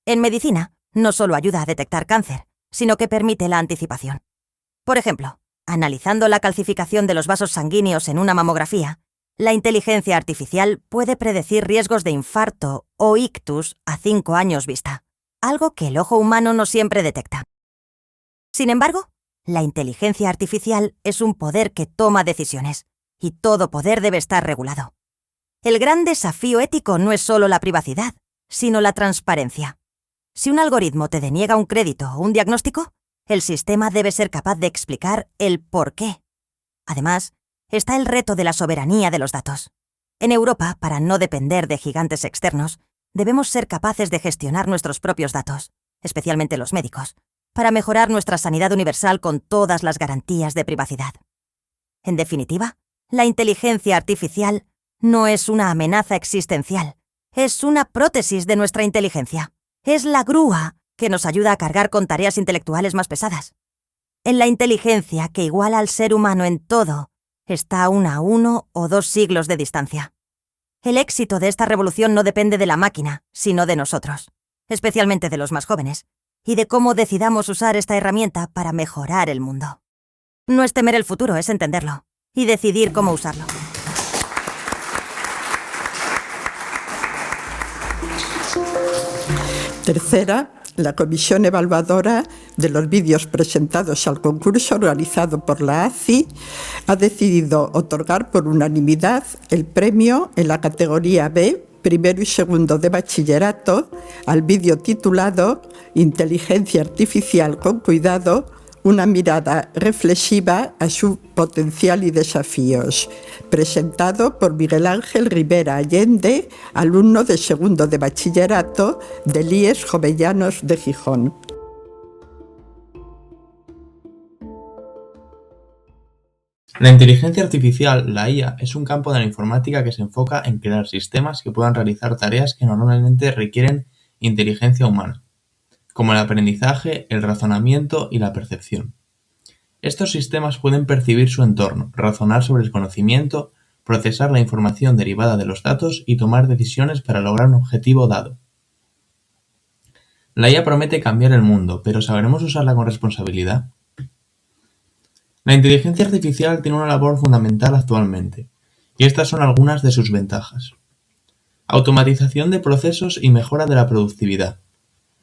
En medicina, no solo ayuda a detectar cáncer, sino que permite la anticipación. Por ejemplo, analizando la calcificación de los vasos sanguíneos en una mamografía, la inteligencia artificial puede predecir riesgos de infarto o ictus a 5 años vista, algo que el ojo humano no siempre detecta. Sin embargo, la inteligencia artificial es un poder que toma decisiones, y todo poder debe estar regulado. El gran desafío ético no es solo la privacidad, sino la transparencia. Si un algoritmo te deniega un crédito o un diagnóstico, el sistema debe ser capaz de explicar el por qué. Además, está el reto de la soberanía de los datos. En Europa, para no depender de gigantes externos, debemos ser capaces de gestionar nuestros propios datos, especialmente los médicos, para mejorar nuestra sanidad universal con todas las garantías de privacidad. En definitiva, la inteligencia artificial no es una amenaza existencial, es una prótesis de nuestra inteligencia. Es la grúa que nos ayuda a cargar con tareas intelectuales más pesadas. En la inteligencia que iguala al ser humano en todo, está aún a 1 o 2 siglos de distancia. El éxito de esta revolución no depende de la máquina, sino de nosotros, especialmente de los más jóvenes, y de cómo decidamos usar esta herramienta para mejorar el mundo. No es temer el futuro, es entenderlo y decidir cómo usarlo. Tercera, la comisión evaluadora de los vídeos presentados al concurso organizado por la ACI ha decidido otorgar por unanimidad el premio en la categoría B, primero y segundo de bachillerato, al vídeo titulado Inteligencia Artificial con Cuidado, una mirada reflexiva a su potencial y desafíos, presentado por Miguel Ángel Rivera Allende, alumno de segundo de bachillerato del IES Jovellanos de Gijón. La inteligencia artificial, la IA, es un campo de la informática que se enfoca en crear sistemas que puedan realizar tareas que normalmente requieren inteligencia humana, como el aprendizaje, el razonamiento y la percepción. Estos sistemas pueden percibir su entorno, razonar sobre el conocimiento, procesar la información derivada de los datos y tomar decisiones para lograr un objetivo dado. La IA promete cambiar el mundo, pero ¿sabremos usarla con responsabilidad? La inteligencia artificial tiene una labor fundamental actualmente, y estas son algunas de sus ventajas. Automatización de procesos y mejora de la productividad.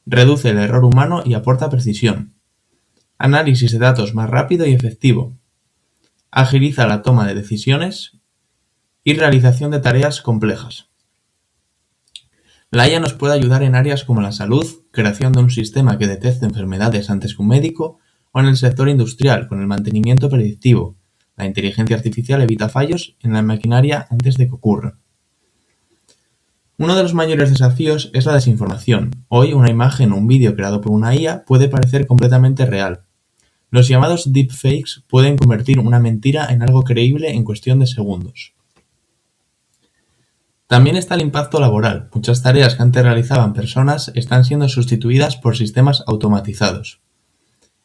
Reduce el error humano y aporta precisión. Análisis de datos más rápido y efectivo. Agiliza la toma de decisiones y realización de tareas complejas. La IA nos puede ayudar en áreas como la salud, creación de un sistema que detecte enfermedades antes que un médico, o en el sector industrial, con el mantenimiento predictivo. La inteligencia artificial evita fallos en la maquinaria antes de que ocurran. Uno de los mayores desafíos es la desinformación. Hoy, una imagen o un vídeo creado por una IA puede parecer completamente real. Los llamados deepfakes pueden convertir una mentira en algo creíble en cuestión de segundos. También está el impacto laboral. Muchas tareas que antes realizaban personas están siendo sustituidas por sistemas automatizados.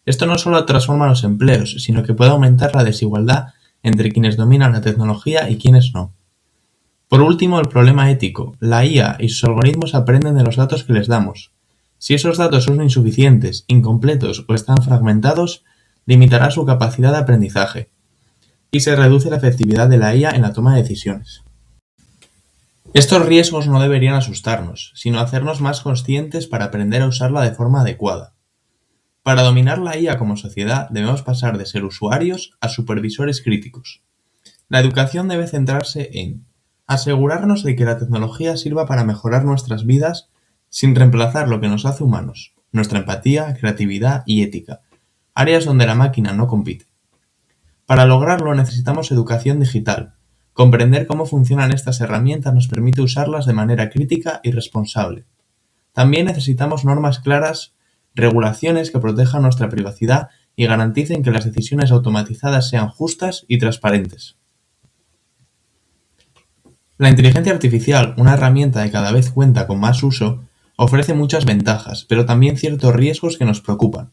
Esto no solo transforma los empleos, sino que puede aumentar la desigualdad entre quienes dominan la tecnología y quienes no. Por último, el problema ético. La IA y sus algoritmos aprenden de los datos que les damos. Si esos datos son insuficientes, incompletos o están fragmentados, limitará su capacidad de aprendizaje y se reduce la efectividad de la IA en la toma de decisiones. Estos riesgos no deberían asustarnos, sino hacernos más conscientes para aprender a usarla de forma adecuada. Para dominar la IA como sociedad debemos pasar de ser usuarios a supervisores críticos. La educación debe centrarse en asegurarnos de que la tecnología sirva para mejorar nuestras vidas sin reemplazar lo que nos hace humanos, nuestra empatía, creatividad y ética, áreas donde la máquina no compite. Para lograrlo necesitamos educación digital. Comprender cómo funcionan estas herramientas nos permite usarlas de manera crítica y responsable. También necesitamos normas claras, regulaciones que protejan nuestra privacidad y garanticen que las decisiones automatizadas sean justas y transparentes. La inteligencia artificial, una herramienta que cada vez cuenta con más uso, ofrece muchas ventajas, pero también ciertos riesgos que nos preocupan.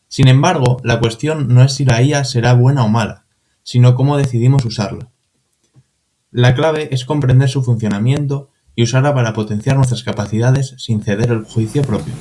Sin embargo, la cuestión no es si la IA será buena o mala, sino cómo decidimos usarla. La clave es comprender su funcionamiento y usarla para potenciar nuestras capacidades sin ceder el juicio propio.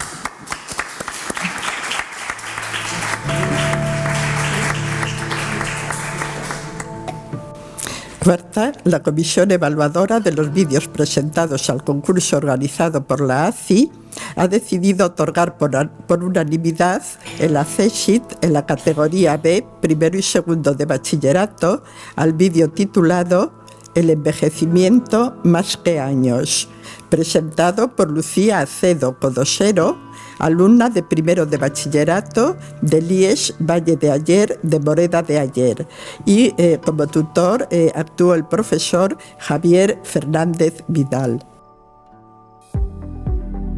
Cuarta, la comisión evaluadora de los vídeos presentados al concurso organizado por la ACI ha decidido otorgar por unanimidad el ACESIT en la categoría B, primero y segundo de bachillerato, al vídeo titulado El envejecimiento más que años, presentado por Lucía Acedo Codosero, alumna de primero de bachillerato del IES Valle de Ayer de Moreda de Ayer, y como tutor actuó el profesor Javier Fernández Vidal.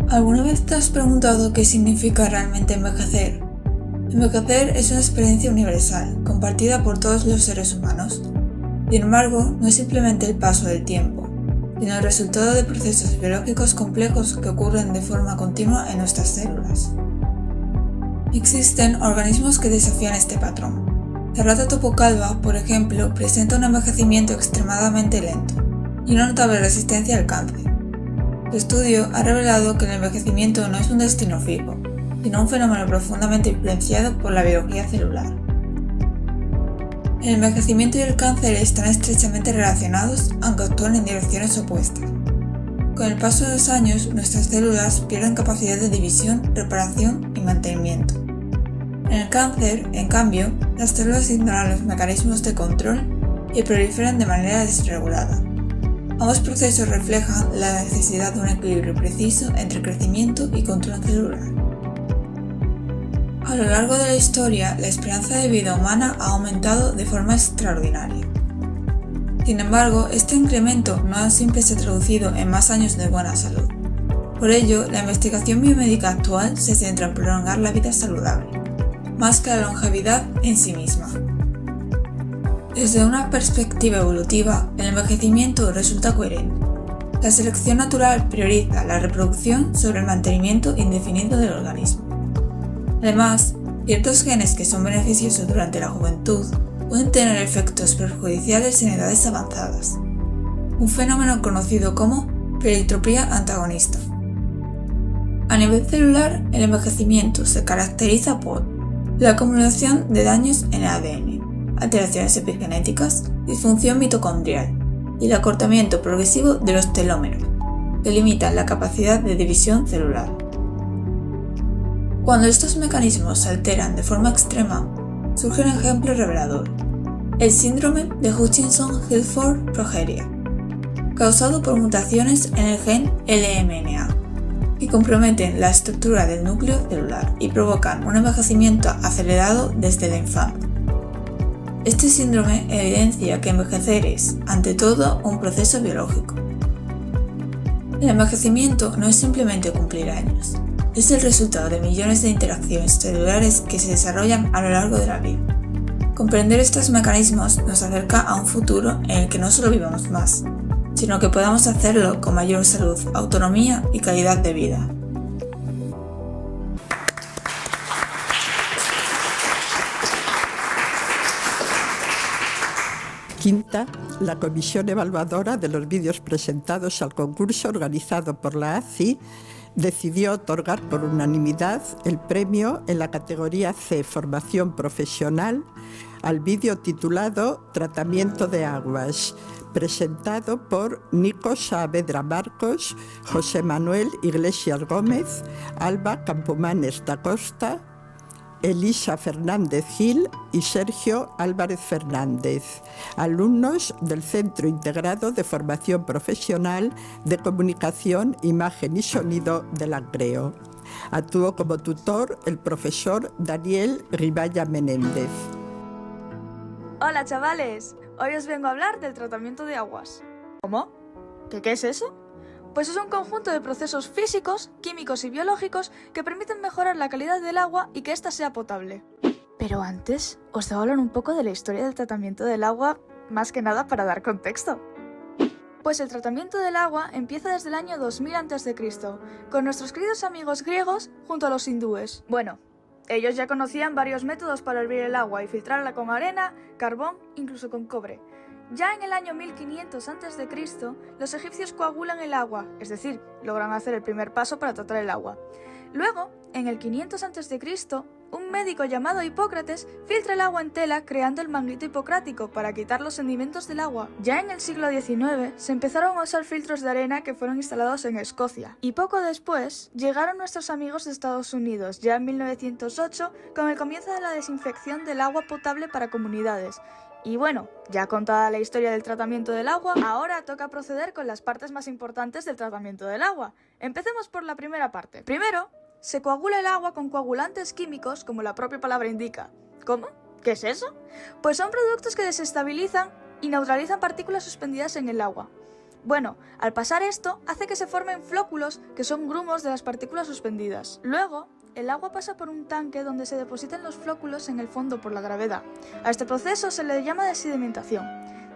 ¿Alguna vez te has preguntado qué significa realmente envejecer? Envejecer es una experiencia universal, compartida por todos los seres humanos. Sin embargo, no es simplemente el paso del tiempo, sino el resultado de procesos biológicos complejos que ocurren de forma continua en nuestras células. Existen organismos que desafían este patrón. La rata topocalva, por ejemplo, presenta un envejecimiento extremadamente lento y una notable resistencia al cáncer. El estudio ha revelado que el envejecimiento no es un destino fijo, sino un fenómeno profundamente influenciado por la biología celular. El envejecimiento y el cáncer están estrechamente relacionados, aunque actúan en direcciones opuestas. Con el paso de los años, nuestras células pierden capacidad de división, reparación y mantenimiento. En el cáncer, en cambio, las células ignoran los mecanismos de control y proliferan de manera desregulada. Ambos procesos reflejan la necesidad de un equilibrio preciso entre crecimiento y control celular. A lo largo de la historia, la esperanza de vida humana ha aumentado de forma extraordinaria. Sin embargo, este incremento no siempre se ha traducido en más años de buena salud. Por ello, la investigación biomédica actual se centra en prolongar la vida saludable, más que la longevidad en sí misma. Desde una perspectiva evolutiva, el envejecimiento resulta coherente. La selección natural prioriza la reproducción sobre el mantenimiento indefinido del organismo. Además, ciertos genes que son beneficiosos durante la juventud pueden tener efectos perjudiciales en edades avanzadas, un fenómeno conocido como pleiotropía antagonista. A nivel celular, el envejecimiento se caracteriza por la acumulación de daños en el ADN, alteraciones epigenéticas, disfunción mitocondrial y el acortamiento progresivo de los telómeros, que limitan la capacidad de división celular. Cuando estos mecanismos se alteran de forma extrema, surge un ejemplo revelador: el síndrome de Hutchinson-Gilford-Progeria, causado por mutaciones en el gen LMNA, que comprometen la estructura del núcleo celular y provocan un envejecimiento acelerado desde la infancia. Este síndrome evidencia que envejecer es, ante todo, un proceso biológico. El envejecimiento no es simplemente cumplir años, es el resultado de millones de interacciones celulares que se desarrollan a lo largo de la vida. Comprender estos mecanismos nos acerca a un futuro en el que no solo vivamos más, sino que podamos hacerlo con mayor salud, autonomía y calidad de vida. Quinta, la comisión evaluadora de los vídeos presentados al concurso organizado por la ACI decidió otorgar por unanimidad el premio en la categoría C, Formación Profesional, al vídeo titulado Tratamiento de aguas, presentado por Nico Saavedra Marcos, José Manuel Iglesias Gómez, Alba Campomanes da Costa, Elisa Fernández Gil y Sergio Álvarez Fernández, alumnos del Centro Integrado de Formación Profesional de Comunicación, Imagen y Sonido de Langreo. Actuó como tutor el profesor Daniel Riballa Menéndez. Hola chavales, hoy os vengo a hablar del tratamiento de aguas. ¿Cómo? ¿Qué es eso? Pues es un conjunto de procesos físicos, químicos y biológicos que permiten mejorar la calidad del agua y que ésta sea potable. Pero antes, os debo hablar un poco de la historia del tratamiento del agua, más que nada para dar contexto. Pues el tratamiento del agua empieza desde el año 2000 a.C., con nuestros queridos amigos griegos junto a los hindúes. Bueno, ellos ya conocían varios métodos para hervir el agua y filtrarla con arena, carbón, incluso con cobre. Ya en el año 1500 a.C., los egipcios coagulan el agua, es decir, logran hacer el primer paso para tratar el agua. Luego, en el 500 a.C., un médico llamado Hipócrates filtra el agua en tela creando el manguito hipocrático para quitar los sedimentos del agua. Ya en el siglo XIX se empezaron a usar filtros de arena que fueron instalados en Escocia. Y poco después llegaron nuestros amigos de Estados Unidos, ya en 1908, con el comienzo de la desinfección del agua potable para comunidades. Y bueno, ya contada la historia del tratamiento del agua, ahora toca proceder con las partes más importantes del tratamiento del agua. Empecemos por la primera parte. Primero, se coagula el agua con coagulantes químicos, como la propia palabra indica. ¿Cómo? ¿Qué es eso? Pues son productos que desestabilizan y neutralizan partículas suspendidas en el agua. Bueno, al pasar esto, hace que se formen flóculos, que son grumos de las partículas suspendidas. Luego, el agua pasa por un tanque donde se depositan los flóculos en el fondo por la gravedad. A este proceso se le llama desedimentación.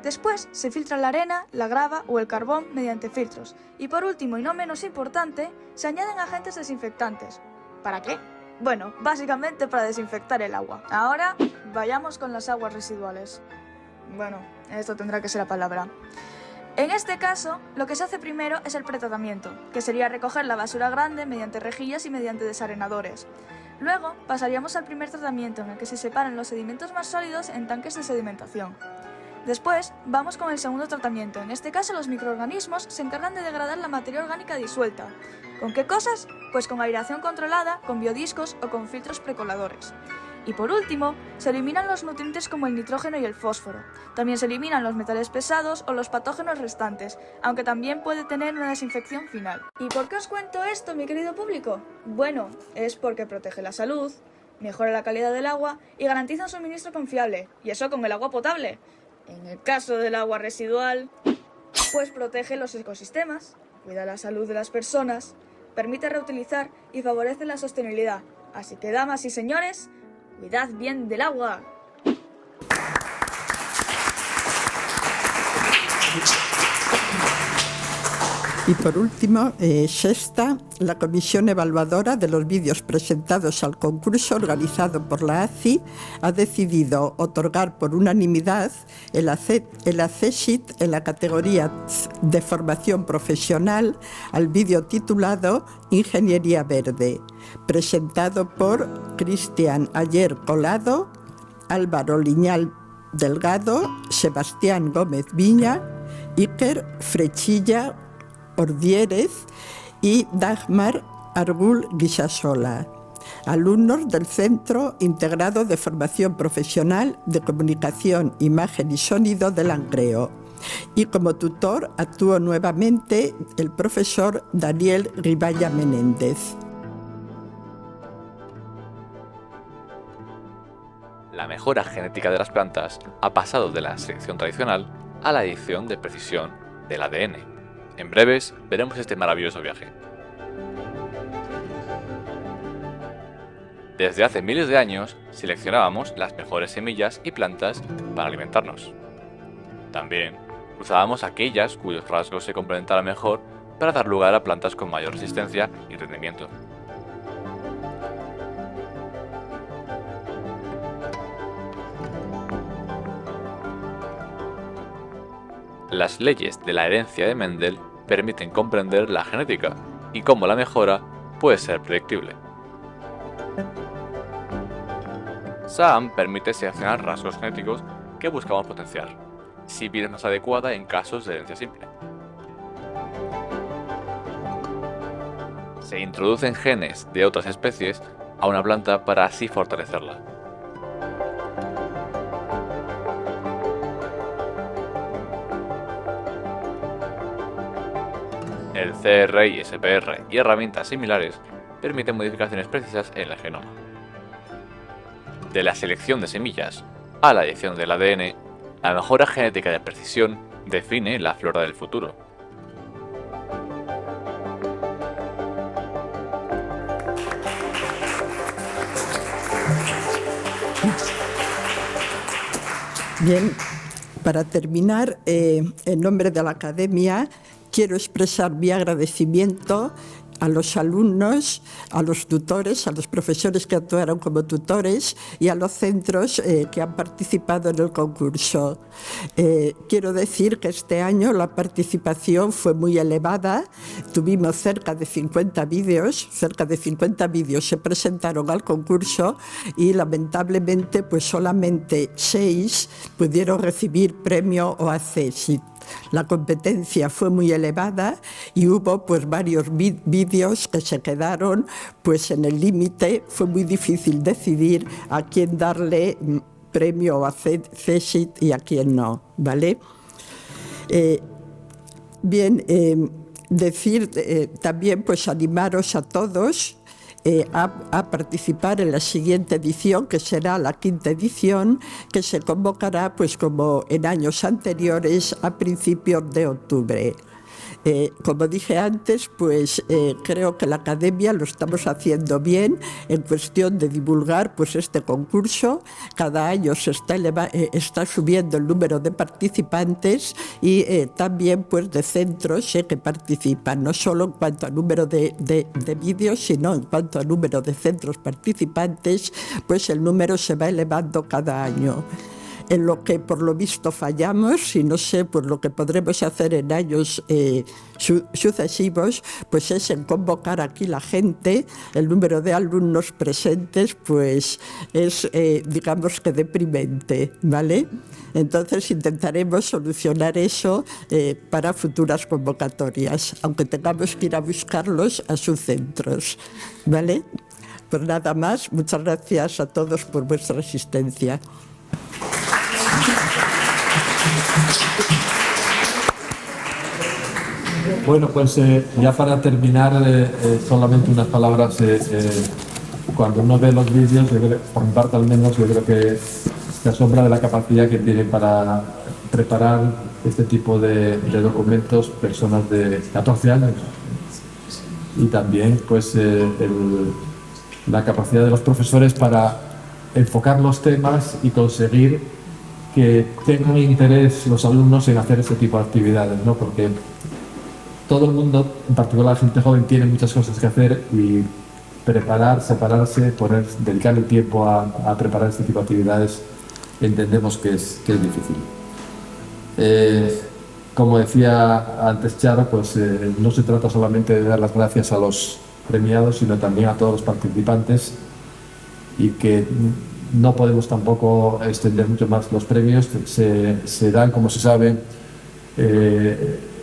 Después se filtra la arena, la grava o el carbón mediante filtros. Y por último, y no menos importante, se añaden agentes desinfectantes. ¿Para qué? Bueno, básicamente para desinfectar el agua. Ahora, vayamos con las aguas residuales. Bueno, esto tendrá que ser la palabra. En este caso, lo que se hace primero es el pretratamiento, que sería recoger la basura grande mediante rejillas y mediante desarenadores. Luego, pasaríamos al primer tratamiento, en el que se separan los sedimentos más sólidos en tanques de sedimentación. Después, vamos con el segundo tratamiento. En este caso, los microorganismos se encargan de degradar la materia orgánica disuelta. ¿Con qué cosas? Pues con aireación controlada, con biodiscos o con filtros precoladores. Y por último, se eliminan los nutrientes como el nitrógeno y el fósforo. También se eliminan los metales pesados o los patógenos restantes, aunque también puede tener una desinfección final. ¿Y por qué os cuento esto, mi querido público? Bueno, es porque protege la salud, mejora la calidad del agua y garantiza un suministro confiable, y eso con el agua potable. En el caso del agua residual, pues protege los ecosistemas, cuida la salud de las personas, permite reutilizar y favorece la sostenibilidad. Así que, damas y señores, cuidad bien del agua. Y por último, sexta, la comisión evaluadora de los vídeos presentados al concurso organizado por la ACI ha decidido otorgar por unanimidad el ACESIT en la categoría de formación profesional al vídeo titulado Ingeniería Verde, presentado por Cristian Ayer Colado, Álvaro Liñal Delgado, Sebastián Gómez Viña, Iker Frechilla Ordiérez y Dagmar Argul Guisasola, alumnos del Centro Integrado de Formación Profesional de Comunicación, Imagen y Sonido de Langreo. Y como tutor actuó nuevamente el profesor Daniel Riballa Menéndez. La mejora genética de las plantas ha pasado de la selección tradicional a la edición de precisión del ADN. En breves veremos este maravilloso viaje. Desde hace miles de años seleccionábamos las mejores semillas y plantas para alimentarnos. También cruzábamos aquellas cuyos rasgos se complementaran mejor para dar lugar a plantas con mayor resistencia y rendimiento. Las leyes de la herencia de Mendel permiten comprender la genética y cómo la mejora puede ser predictible. SAM permite seleccionar rasgos genéticos que buscamos potenciar, si bien es más adecuada en casos de herencia simple. Se introducen genes de otras especies a una planta para así fortalecerla. El CRI, SPR y herramientas similares permiten modificaciones precisas en el genoma. De la selección de semillas a la edición del ADN, la mejora genética de precisión define la flora del futuro. Bien, para terminar, en nombre de la Academia, quiero expresar mi agradecimiento a los alumnos, a los tutores, a los profesores que actuaron como tutores y a los centros que han participado en el concurso. Quiero decir que este año la participación fue muy elevada, tuvimos cerca de 50 vídeos se presentaron al concurso y lamentablemente pues solamente 6 pudieron recibir premio o ACESIT. La competencia fue muy elevada y hubo pues varios vídeos que se quedaron pues en el límite. Fue muy difícil decidir a quién darle premio a CESIT y a quién no, ¿vale? Decir también pues animaros a todos a participar en la siguiente edición, que será la 5ª edición, que se convocará pues como en años anteriores a principios de octubre. Como dije antes, pues creo que la Academia lo estamos haciendo bien en cuestión de divulgar pues este concurso. Cada año se está subiendo el número de participantes y también pues de centros que participan, no solo en cuanto a número de vídeos, sino en cuanto a número de centros participantes, pues el número se va elevando cada año. En lo que por lo visto fallamos, y no sé, pues lo que podremos hacer en años sucesivos, pues es en convocar aquí la gente. El número de alumnos presentes pues es, digamos que deprimente, ¿vale? Entonces intentaremos solucionar eso para futuras convocatorias, aunque tengamos que ir a buscarlos a sus centros, ¿vale? Pues nada más, muchas gracias a todos por vuestra asistencia. Bueno, pues ya para terminar, solamente unas palabras. Cuando uno ve los vídeos, por mi parte al menos, yo creo que se asombra de la capacidad que tienen para preparar este tipo de documentos personas de 14 años. Y también pues la capacidad de los profesores para enfocar los temas y conseguir que tengan interés los alumnos en hacer este tipo de actividades, ¿no? Porque todo el mundo, en particular la gente joven, tiene muchas cosas que hacer y separarse, dedicar el tiempo a preparar este tipo de actividades, entendemos que es difícil. Como decía antes Charo, pues no se trata solamente de dar las gracias a los premiados, sino también a todos los participantes, y que no podemos tampoco extender mucho más los premios. Se dan, como se sabe,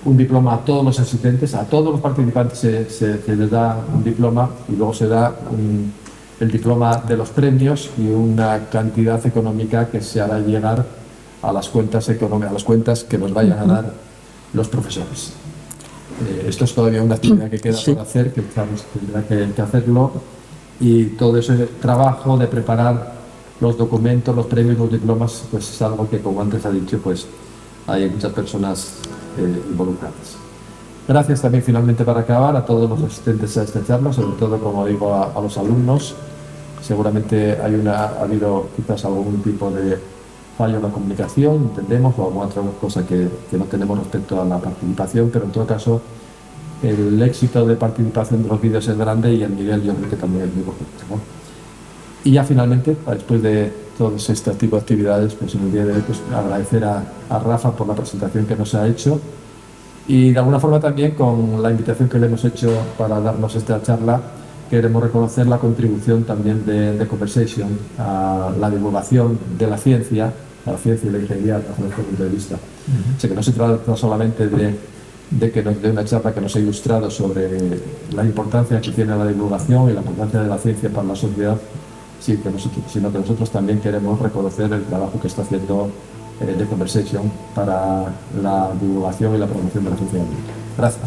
un diploma a todos los asistentes, a todos los participantes se les da un diploma, y luego se da el diploma de los premios y una cantidad económica que se hará llegar a las cuentas que nos vayan a dar los profesores. Esto es todavía una actividad que queda por hacer, que tendrá que hacerlo, y todo ese trabajo de preparar los documentos, los premios, los diplomas, pues es algo que, como antes ha dicho, pues hay muchas personas involucradas. Gracias también, finalmente, para acabar, a todos los asistentes a esta charla, sobre todo, como digo, a los alumnos. Seguramente ha habido quizás algún tipo de fallo en la comunicación, entendemos, o alguna otra cosa que no tenemos respecto a la participación, pero en todo caso el éxito de participación de los vídeos es grande y el nivel yo creo que también es muy correcto, ¿no? Y ya finalmente, después de todos estos tipos de actividades, pues en el día de hoy pues agradecer a Rafa por la presentación que nos ha hecho, y de alguna forma también con la invitación que le hemos hecho para darnos esta charla, queremos reconocer la contribución también de Conversation a la divulgación de la ciencia y la ingeniería desde nuestro punto de vista. O sea, que no se trata solamente de que nos dé una charla que nos ha ilustrado sobre la importancia que tiene la divulgación y la importancia de la ciencia para la sociedad, sino que nosotros también queremos reconocer el trabajo que está haciendo de Conversation para la divulgación y la promoción de la ciencia. Gracias.